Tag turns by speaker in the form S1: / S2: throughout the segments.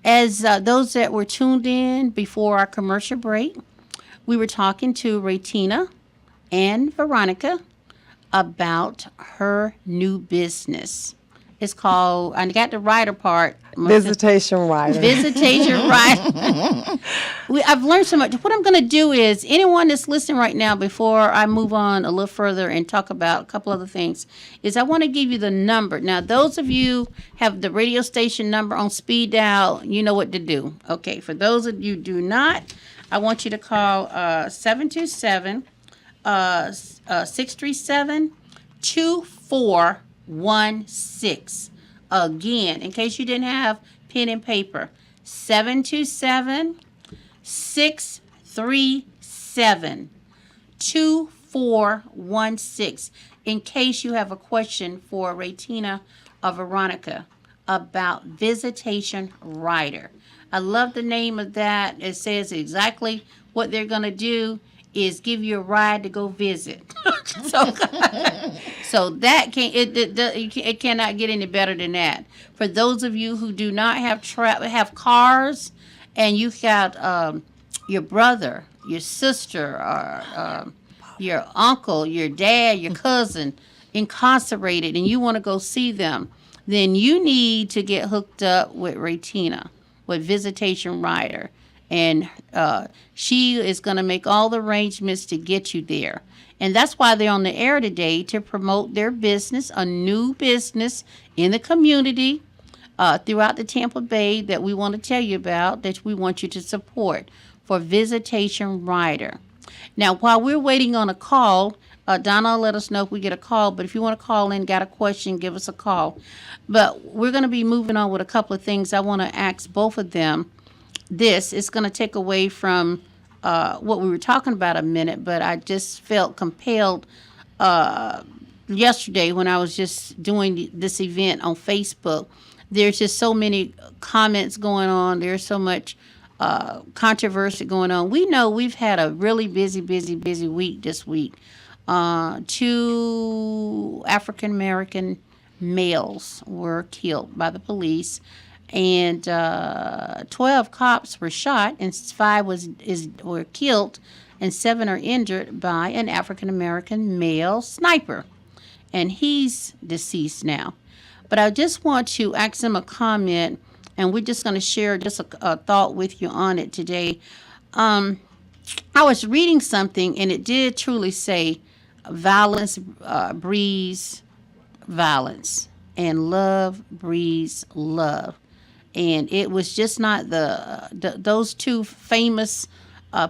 S1: As those that were tuned in before our commercial break, we were talking to Raytina and Veronica about her new business. It's called, I got the writer part.
S2: Visitation Rayner.
S1: Visitation Rayner. I've learned so much. What I'm going to do is, anyone that's listening right now, before I move on a little further and talk about a couple other things, is I want to give you the number. Now, those of you have the radio station number on speed dial, you know what to do. Okay, for those of you who do not, I want you to call 727 637 2416. Again, in case you didn't have pen and paper, 727 637 2416. In case you have a question for Raytina or Veronica about Visitation Rayner. I love the name of that. It says exactly what they're going to do is give you a ride to go visit. so, so that it cannot get any better than that. For those of you who do not have cars, and you got your brother, your sister, or your uncle, your dad, your cousin incarcerated, and you want to go see them, then you need to get hooked up with Raytina, with Visitation Rayner. And she is going to make all the arrangements to get you there. And that's why they're on the air today, to promote their business, a new business in the community throughout the Tampa Bay that we want to tell you about, that we want you to support for Visitation Rayner. Now, while we're waiting on a call, Donna will let us know if we get a call. But if you want to call in, got a question, give us a call. But we're going to be moving on with a couple of things. I want to ask both of them. This is going to take away from what we were talking about a minute, but I just felt compelled yesterday when I was just doing this event on Facebook. There's just so many comments going on. There's so much controversy going on. We know we've had a really busy week this week. 2 African-American males were killed by the police. And 12 cops were shot, and 5 were killed, and 7 are injured by an African-American male sniper. And he's deceased now. But I just want to ask him a comment, and we're just going to share just a thought with you on it today. I was reading something, and it did truly say violence breeds violence, and love breeds love. And it was just not those 2 famous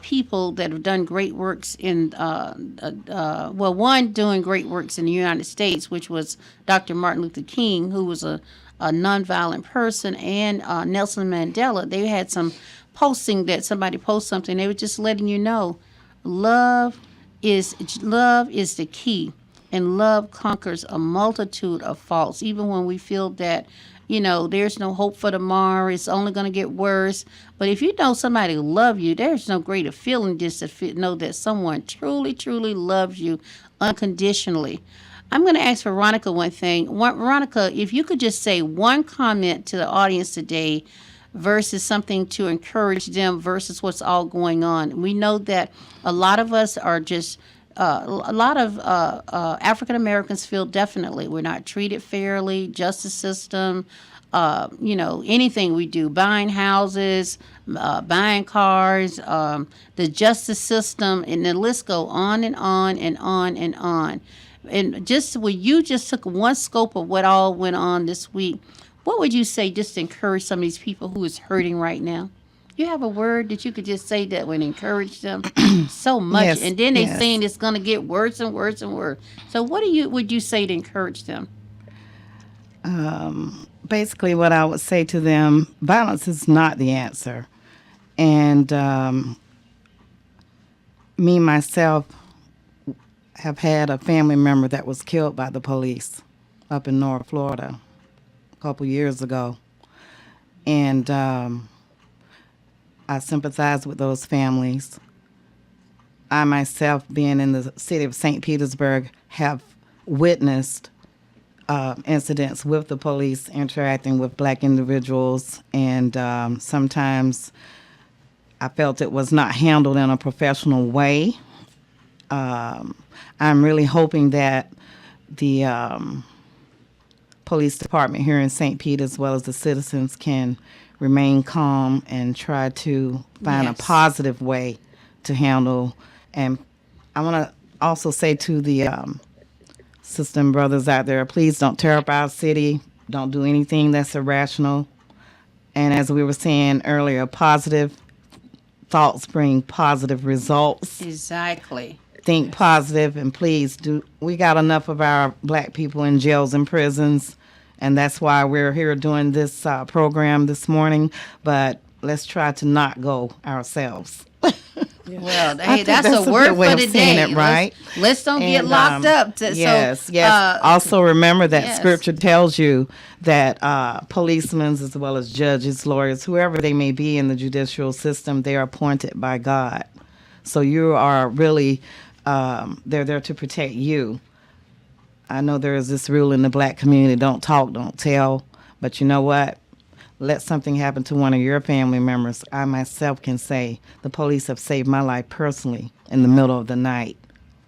S1: people that have done great works in, one doing great works in the United States, which was Dr. Martin Luther King, who was a nonviolent person, and Nelson Mandela. They had some posting that somebody posted something. They were just letting you know, love is the key, and love conquers a multitude of faults, even when we feel that, there's no hope for tomorrow. It's only going to get worse. But if you know somebody loves you, there's no greater feeling just to know that someone truly, truly loves you unconditionally. I'm going to ask Veronica one thing. Veronica, if you could just say one comment to the audience today versus something to encourage them versus what's all going on. We know that a lot of us are just a lot of African Americans feel definitely we're not treated fairly. Justice system, anything we do, buying houses, buying cars, the justice system, and the list go on and on and on and on. And just when you just took one scope of what all went on this week, what would you say just to encourage some of these people who is hurting right now? You have a word that you could just say that would encourage them so much,
S3: Yes,
S1: and then they're
S3: yes.
S1: saying it's going to get worse and worse and worse. So what would you say to encourage them?
S3: Basically, what I would say to them, violence is not the answer. And me, myself, have had a family member that was killed by the police up in North Florida a couple years ago. And I sympathize with those families. I myself, being in the city of St. Petersburg, have witnessed incidents with the police interacting with black individuals, and sometimes I felt it was not handled in a professional way. I'm really hoping that the police department here in St. Pete, as well as the citizens, can remain calm and try to find a
S1: Yes.
S3: positive way to handle. And I want to also say to the sister and brothers out there, please don't tear up our city. Don't do anything that's irrational. And as we were saying earlier, positive thoughts bring positive results.
S1: Exactly.
S3: Think positive, and please do. We got enough of our black people in jails and prisons, and that's why we're here doing this program this morning. But let's try to not go ourselves.
S1: Well,
S3: I
S1: hey,
S3: think
S1: that's
S3: that's
S1: a
S3: a
S1: word
S3: good way
S1: for
S3: of
S1: today.
S3: saying it, right?
S1: Let's don't get
S3: And,
S1: locked up.
S3: Yes,
S1: So,
S3: yes. Also, remember that
S1: yes.
S3: Scripture tells you that policemen, as well as judges, lawyers, whoever they may be in the judicial system, they are appointed by God. So you are really, they're there to protect you. I know there is this rule in the black community: don't talk, don't tell. But you know what? Let something happen to one of your family members. I myself can say the police have saved my life personally in the middle of the night,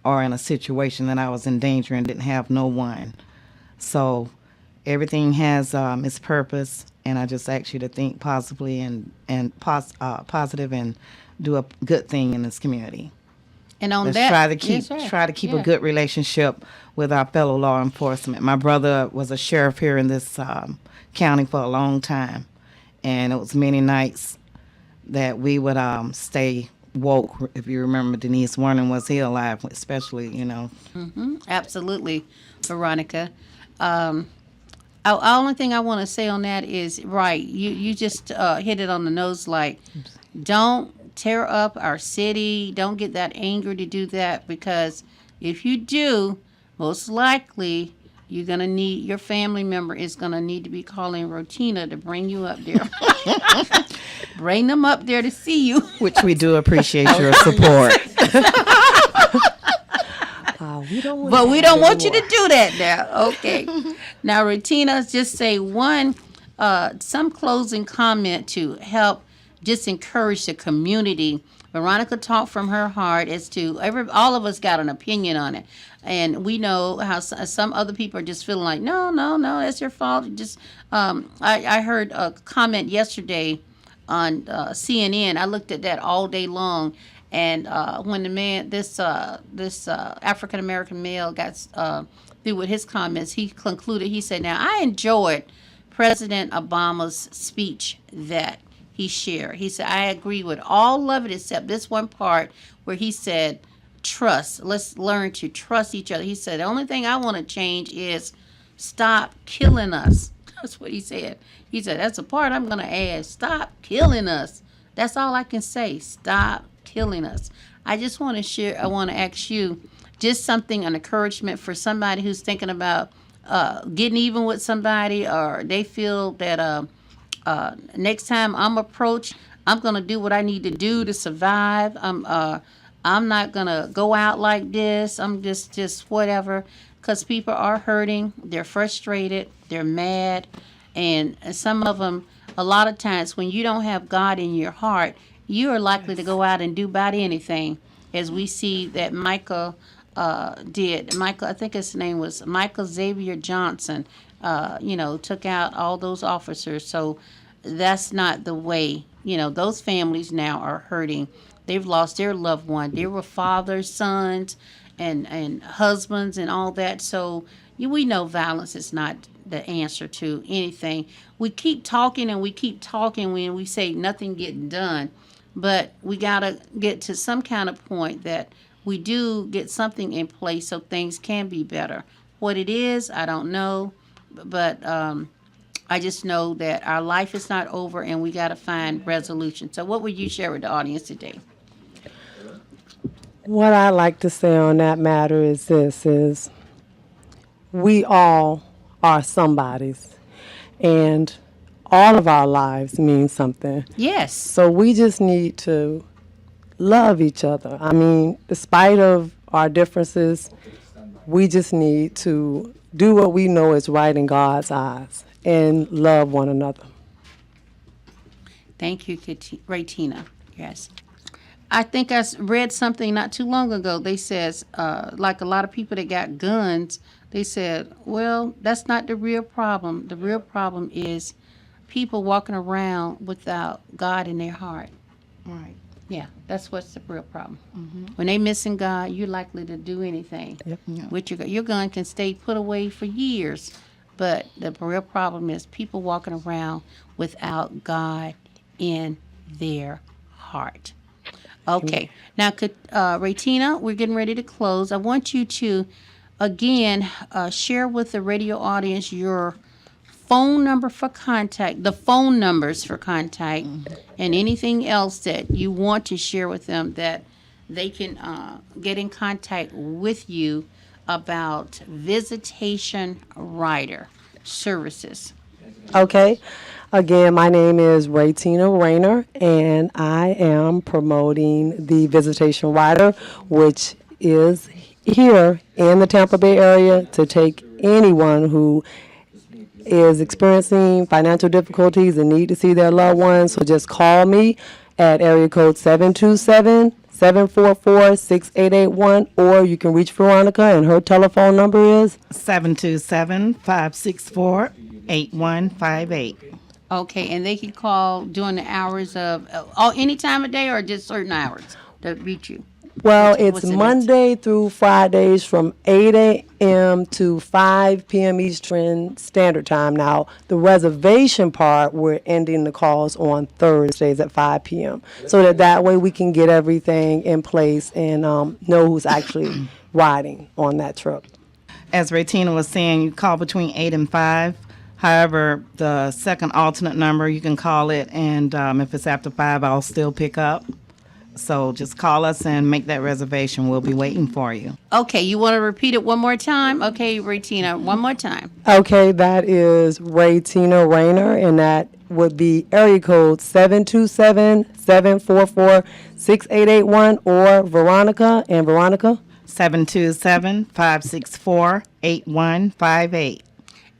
S3: or in a situation that I was in danger and didn't have no one. So everything has its purpose, and I just ask you to think positively positive, and do a good thing in this community.
S1: And on
S3: Let's
S1: that,
S3: try to keep
S1: yes, sir.
S3: try to keep
S1: Yeah.
S3: a good relationship with our fellow law enforcement. My brother was a sheriff here in this county for a long time, and it was many nights that we would stay woke. If you remember, Denise, wondering was he alive, especially
S1: Absolutely, Veronica. Only thing I want to say on that is, right, you just hit it on the nose. Like, don't tear up our city. Don't get that angry to do that, because if you do, most likely you're gonna need, your family member is gonna need to be calling Raytina to bring you up there. Bring them up there to see you.
S3: which we do appreciate your support.
S2: We don't want
S1: But we
S2: that
S1: don't want you to
S2: anymore.
S1: do that now. Okay. Now, Raytina, just say some closing comment to help just encourage the community. Veronica talked from her heart as to all of us got an opinion on it. And we know how some other people are just feeling like, no, no, no, that's your fault. Just, I heard a comment yesterday on CNN. I looked at that all day long. And when the man, this African American male got through with his comments, he concluded. He said, "Now I enjoyed President Obama's speech that he shared. He said I agree with all of it except this one part where he said trust. Let's learn to trust each other. He said the only thing I want to change is stop killing us." That's what he said. He said that's the part I'm gonna add. Stop killing us. That's all I can say. Stop killing us. I just want to share. I want to ask you just something, an encouragement for somebody who's thinking about getting even with somebody, or they feel that next time I'm approached, I'm gonna do what I need to do to survive. I'm not gonna go out like this. I'm just whatever, because people are hurting. They're frustrated. They're mad, and some of them. A lot of times, when you don't have God in your heart, you are likely to go out and do about anything, as we see that Michael did. Michael, I think his name was Michael Xavier Johnson, took out all those officers. So that's not the way. Those families now are hurting. They've lost their loved one. They were fathers, sons, and husbands and all that. So we know violence is not the answer to anything. We keep talking and we keep talking when we say nothing getting done. But we got to get to some kind of point that we do get something in place so things can be better. What it is, I don't know. But I just know that our life is not over and we got to find resolution. So what would you share with the audience today?
S2: What I like to say on that matter is this: is we all are somebody's, and all of our lives mean something.
S1: Yes.
S2: So we just need to love each other. I mean, despite of our differences, we just need to do what we know is right in God's eyes and love one another.
S1: Thank you, Raytina. Yes. I think read something not too long ago. They says, like a lot of people that got guns, they said, well, that's not the real problem. The real problem is people walking around without God in their heart.
S3: Right.
S1: Yeah, that's what's the real problem. When they missing God, you're likely to do anything.
S2: Yep.
S3: Yeah.
S1: With your gun can stay put away for years, but the real problem is people walking around without God in their heart. Okay, now, Raytina, we're getting ready to close. I want you to, again, share with the radio audience your phone number for contact, the phone numbers for contact, and anything else that you want to share with them that they can get in contact with you about Visitation Rayner services.
S2: Okay. Again, my name is Raytina Rayner, and I am promoting the Visitation Rider, which is here in the Tampa Bay area to take anyone who is experiencing financial difficulties and need to see their loved ones. So just call me at area code 727-744-6881, or you can reach Veronica, and her telephone number is
S3: 727-564-8158.
S1: Okay, and they can call during the hours of any time of day or just certain hours to reach you.
S2: Well,
S1: What's
S2: it's
S1: the list?
S2: Monday through Fridays from 8 a.m. to 5 p.m. Eastern Standard Time. Now, the reservation part, we're ending the calls on Thursdays at 5 p.m. so that way we can get everything in place and know who's actually riding on that truck.
S3: As Raytina was saying, you call between 8 and 5. However, the second alternate number, you can call it, and if it's after 5, I'll still pick up. So just call us and make that reservation. We'll be waiting for you.
S1: Okay, you want to repeat it one more time? Okay, Raytina, one more time.
S2: Okay, that is Raytina Rayner, and that would be area code 727-744-6881, or Veronica, and Veronica.
S3: 727-564-8158.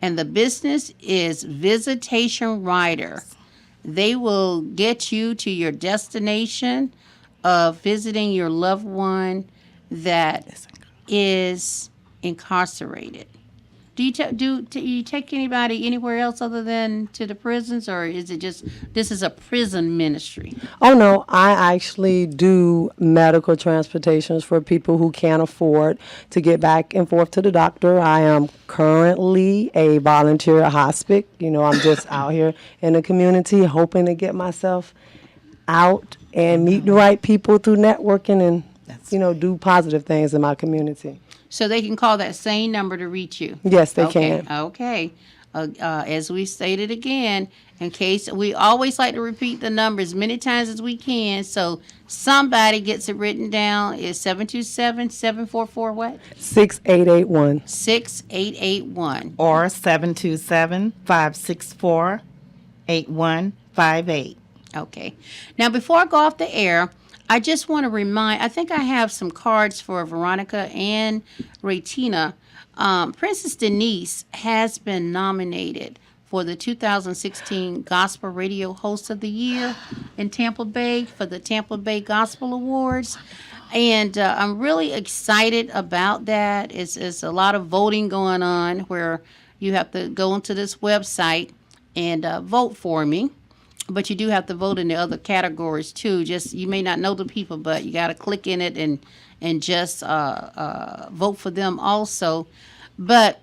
S1: And the business is Visitation Rayner. They will get you to your destination of visiting your loved one that is incarcerated. Do you take anybody anywhere else other than to the prisons, or is it just this is a prison ministry?
S2: Oh, no, I actually do medical transportations for people who can't afford to get back and forth to the doctor. I am currently a volunteer at hospice. I'm just out here in the community hoping to get myself out and meet the right people through networking and, do positive things in my community.
S1: So they can call that same number to reach you.
S2: Yes, they
S1: Okay.
S2: can.
S1: Okay. As we stated again, in case we always like to repeat the number as many times as we can, so somebody gets it written down. Is 727-744 what?
S2: 6881.
S1: 6881.
S3: Or 727-564-8158.
S1: Okay. Now, before I go off the air, I just want to remind, I think I have some cards for Veronica and Raytina. Princess Denise has been nominated for the 2016 Gospel Radio Host of the Year in Tampa Bay for the Tampa Bay Gospel Awards. And I'm really excited about that. It's a lot of voting going on where you have to go into this website and vote for me. But you do have to vote in the other categories too. Just you may not know the people, but you got to click in it and just vote for them also. But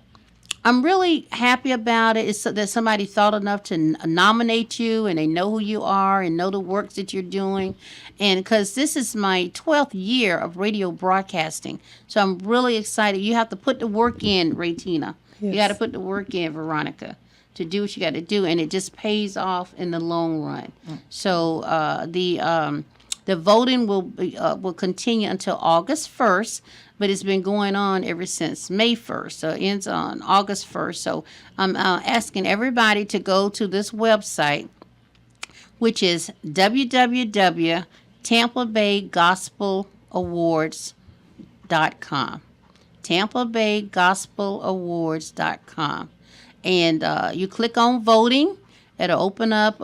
S1: I'm really happy about it. It's that somebody thought enough to nominate you, and they know who you are and know the works that you're doing. And because this is my 12th year of radio broadcasting, so I'm really excited. You have to put the work in, Raytina. You got to put the work in, Veronica, to do what you got to do, and it just pays off in the long run. So the voting will continue until August 1st, but it's been going on ever since May 1st. So it ends on August 1st. So I'm asking everybody to go to this website, which is www.tampabaygospelawards.com. TampaBayGospelAwards.com. And you click on voting. It'll open up.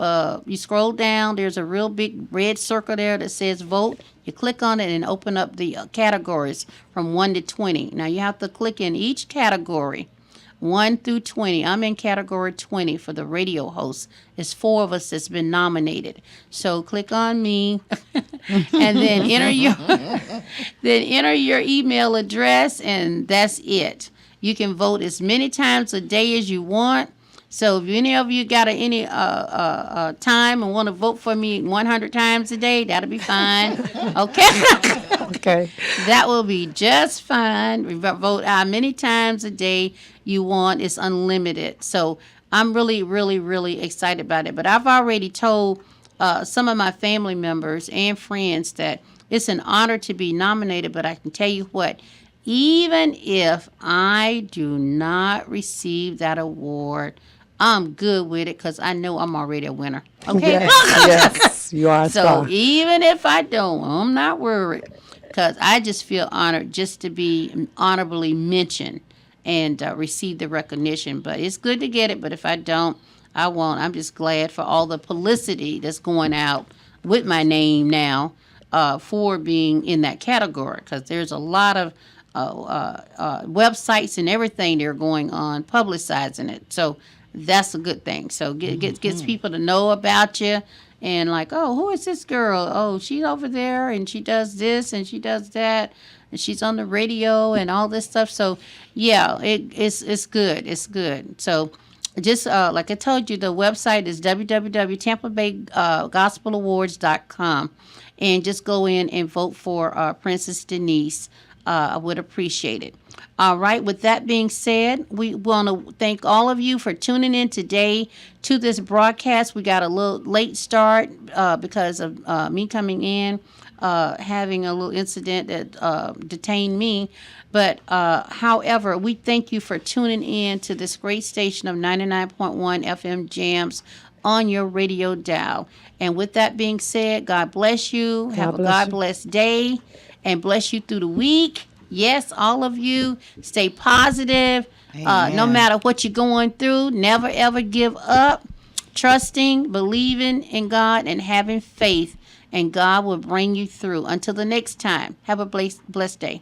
S1: You scroll down. There's a real big red circle there that says vote. You click on it and open up the categories from 1 to 20. Now you have to click in each category, 1 through 20. I'm in category 20 for the radio host. It's 4 of us that's been nominated. So click on me and then enter your email address, and that's it. You can vote as many times a day as you want. So if any of you got any time and want to vote for me 100 times a day, that'll be fine. Okay?
S2: Okay.
S1: That will be just fine. Vote how many times a day you want. It's unlimited. So I'm really, really, really excited about it. But I've already told some of my family members and friends that it's an honor to be nominated. But I can tell you what, even if I do not receive that award, I'm good with it because I know I'm already a winner. Okay?
S2: Yes, you are a star.
S1: So even if I don't, I'm not worried because I just feel honored just to be honorably mentioned and receive the recognition. But it's good to get it. But if I don't, I won't. I'm just glad for all the publicity that's going out with my name now for being in that category because there's a lot of websites and everything that are going on publicizing it. So that's a good thing. So gets people to know about you and like, oh, who is this girl? Oh, she's over there and she does this and she does that and she's on the radio and all this stuff. So yeah, it's good. It's good. So just like I told you, the website is www.TampaBayGospelAwards.com, and just go in and vote for Princess Denise. I would appreciate it. All right. With that being said, we want to thank all of you for tuning in today to this broadcast. We got a little late start because of me coming in, having a little incident that detained me. But however, we thank you for tuning in to this great station of 99.1 FM Jams on your radio dial. And with that being said, God bless you. Have a God bless day and bless you through the week. Yes, all of you, stay positive. No matter what you're going through, never ever give up. Trusting, believing in God, and having faith, and God will bring you through. Until the next time, have a blessed day.